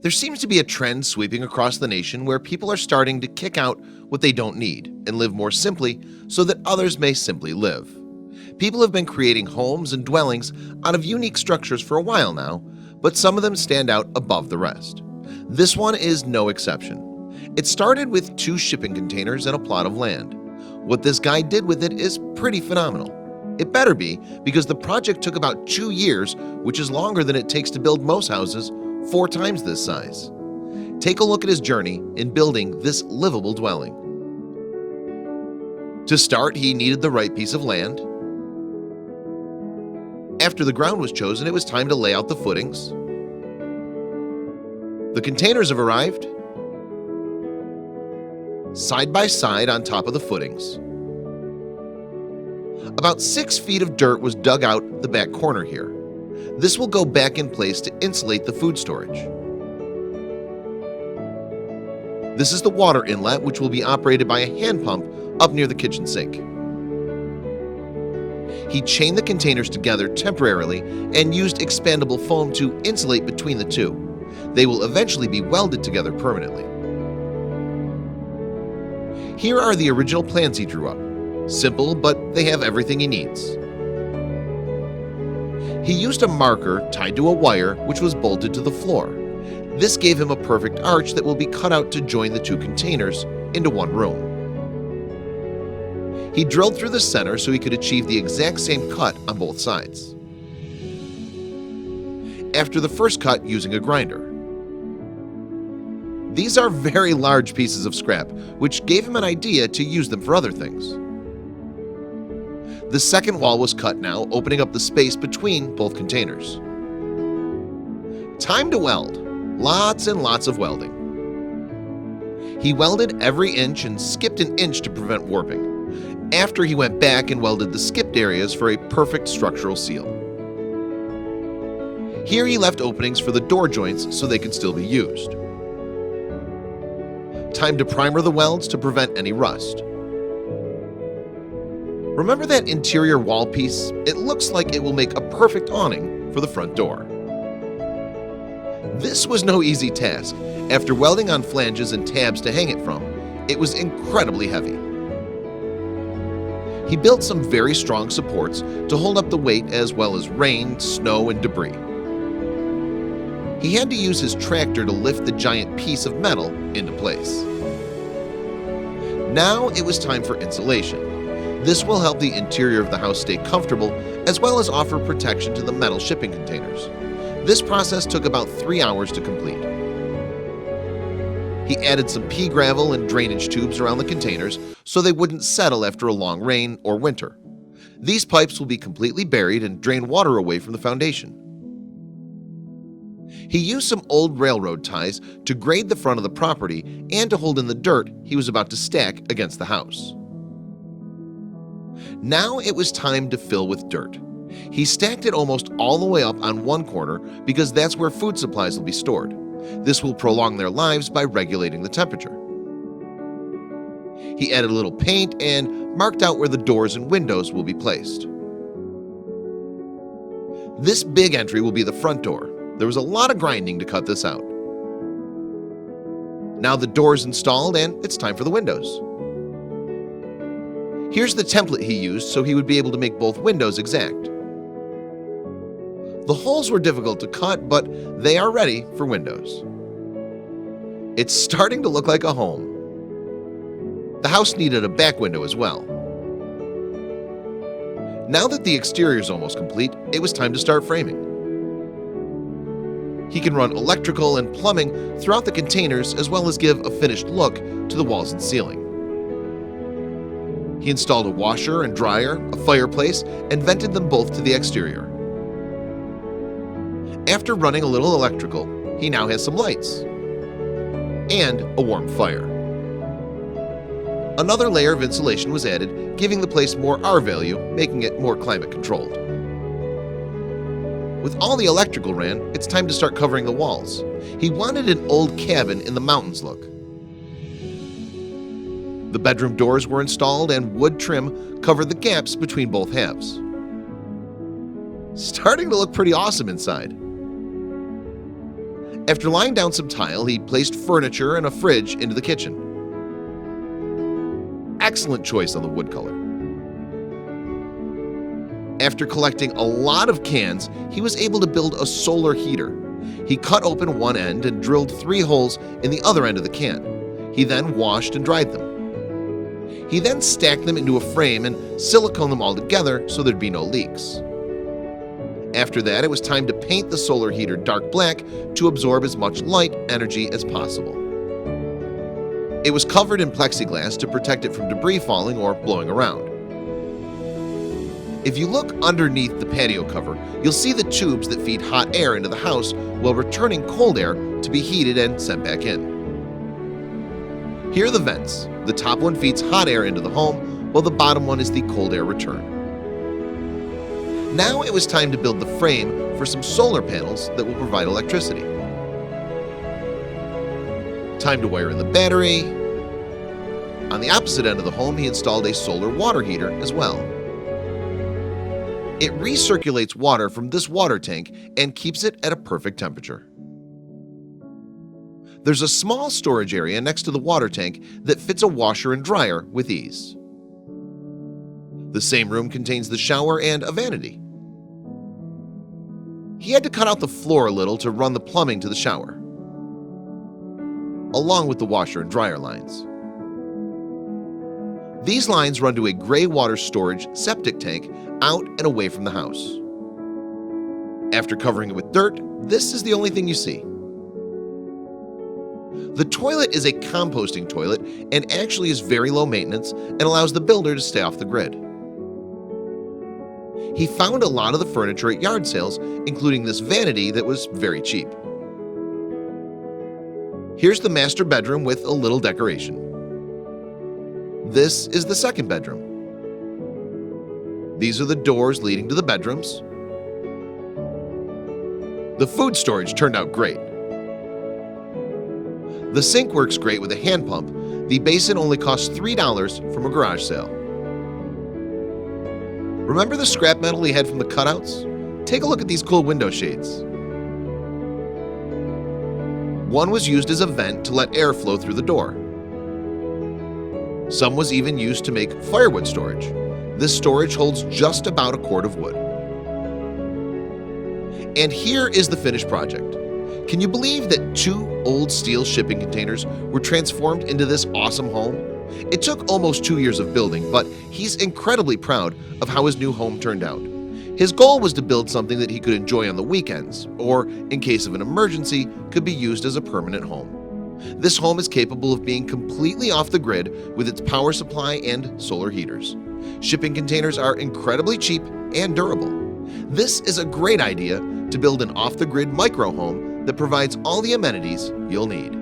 There seems to be a trend sweeping across the nation where people are starting to kick out what they don't need and live more simply so that others may simply live. People have been creating homes and dwellings out of unique structures for a while now, but some of them stand out above the rest. This one is no exception. It started with 2 shipping containers and a plot of land. What this guy did with it is pretty phenomenal. It better be, because the project took about 2 years, which is longer than it takes to build most houses 4 times this size. Take a look at his journey in building this livable dwelling. To start, he needed the right piece of land. After the ground was chosen, it was time to lay out the footings. The containers have arrived, side by side on top of the footings. About 6 feet of dirt was dug out the back corner here. This will go back in place to insulate the food storage. This is the water inlet, which will be operated by a hand pump up near the kitchen sink. He chained the containers together temporarily and used expandable foam to insulate between the two. They will eventually be welded together permanently. Here are the original plans he drew up. Simple, but they have everything he needs. He used a marker tied to a wire which was bolted to the floor. This gave him a perfect arch that will be cut out to join the 2 containers into one room. He drilled through the center so he could achieve the exact same cut on both sides. After the first cut using a grinder. These are very large pieces of scrap, which gave him an idea to use them for other things. The second wall was cut now, opening up the space between both containers. Time to weld. Lots and lots of welding. He welded every inch and skipped an inch to prevent warping. After he went back and welded the skipped areas for a perfect structural seal. Here he left openings for the door joints so they could still be used. Time to primer the welds to prevent any rust. Remember that interior wall piece? It looks like it will make a perfect awning for the front door. This was no easy task. After welding on flanges and tabs to hang it from, it was incredibly heavy. He built some very strong supports to hold up the weight as well as rain, snow, and debris. He had to use his tractor to lift the giant piece of metal into place. Now it was time for insulation. This will help the interior of the house stay comfortable as well as offer protection to the metal shipping containers. This process took about 3 hours to complete. He added some pea gravel and drainage tubes around the containers so they wouldn't settle after a long rain or winter. These pipes will be completely buried and drain water away from the foundation. He used some old railroad ties to grade the front of the property and to hold in the dirt he was about to stack against the house. Now it was time to fill with dirt. He stacked it almost all the way up on one corner because that's where food supplies will be stored. This will prolong their lives by regulating the temperature. He added a little paint and marked out where the doors and windows will be placed. This big entry will be the front door. There was a lot of grinding to cut this out. Now the door's installed and it's time for the windows. Here's the template he used so he would be able to make both windows exact. The holes were difficult to cut, but they are ready for windows. It's starting to look like a home. The house needed a back window as well. Now that the exterior is almost complete, it was time to start framing. He can run electrical and plumbing throughout the containers as well as give a finished look to the walls and ceiling. He installed a washer and dryer, a fireplace, and vented them both to the exterior. After running a little electrical, he now has some lights and a warm fire. Another layer of insulation was added, giving the place more R value, making it more climate controlled. With all the electrical ran, it's time to start covering the walls. He wanted an old cabin in the mountains look. The bedroom doors were installed and wood trim covered the gaps between both halves. Starting to look pretty awesome inside. After laying down some tile, he placed furniture and a fridge into the kitchen. Excellent choice on the wood color. After collecting a lot of cans, he was able to build a solar heater. He cut open one end and drilled 3 holes in the other end of the can. He then washed and dried them. He then stacked them into a frame and siliconed them all together so there'd be no leaks. After that, it was time to paint the solar heater dark black to absorb as much light energy as possible. It was covered in plexiglass to protect it from debris falling or blowing around. If you look underneath the patio cover, you'll see the tubes that feed hot air into the house while returning cold air to be heated and sent back in. Here are the vents. The top one feeds hot air into the home, while the bottom one is the cold air return. Now it was time to build the frame for some solar panels that will provide electricity. Time to wire in the battery. On the opposite end of the home, he installed a solar water heater as well. It recirculates water from this water tank and keeps it at a perfect temperature. There's a small storage area next to the water tank that fits a washer and dryer with ease. The same room contains the shower and a vanity. He had to cut out the floor a little to run the plumbing to the shower, along with the washer and dryer lines. These lines run to a gray water storage septic tank out and away from the house. After covering it with dirt, this is the only thing you see. The toilet is a composting toilet and actually is very low maintenance and allows the builder to stay off the grid. He found a lot of the furniture at yard sales, including this vanity that was very cheap. Here's the master bedroom with a little decoration. This is the second bedroom. These are the doors leading to the bedrooms. The food storage turned out great. The sink works great with a hand pump. The basin only costs $3 from a garage sale. Remember the scrap metal he had from the cutouts? Take a look at these cool window shades. One was used as a vent to let air flow through the door. Some was even used to make firewood storage. This storage holds just about a quart of wood. And here is the finished project. Can you believe that 2 old steel shipping containers were transformed into this awesome home? It took almost 2 years of building, but he's incredibly proud of how his new home turned out. His goal was to build something that he could enjoy on the weekends, or in case of an emergency, could be used as a permanent home. This home is capable of being completely off the grid with its power supply and solar heaters. Shipping containers are incredibly cheap and durable. This is a great idea to build an off-the-grid micro home that provides all the amenities you'll need.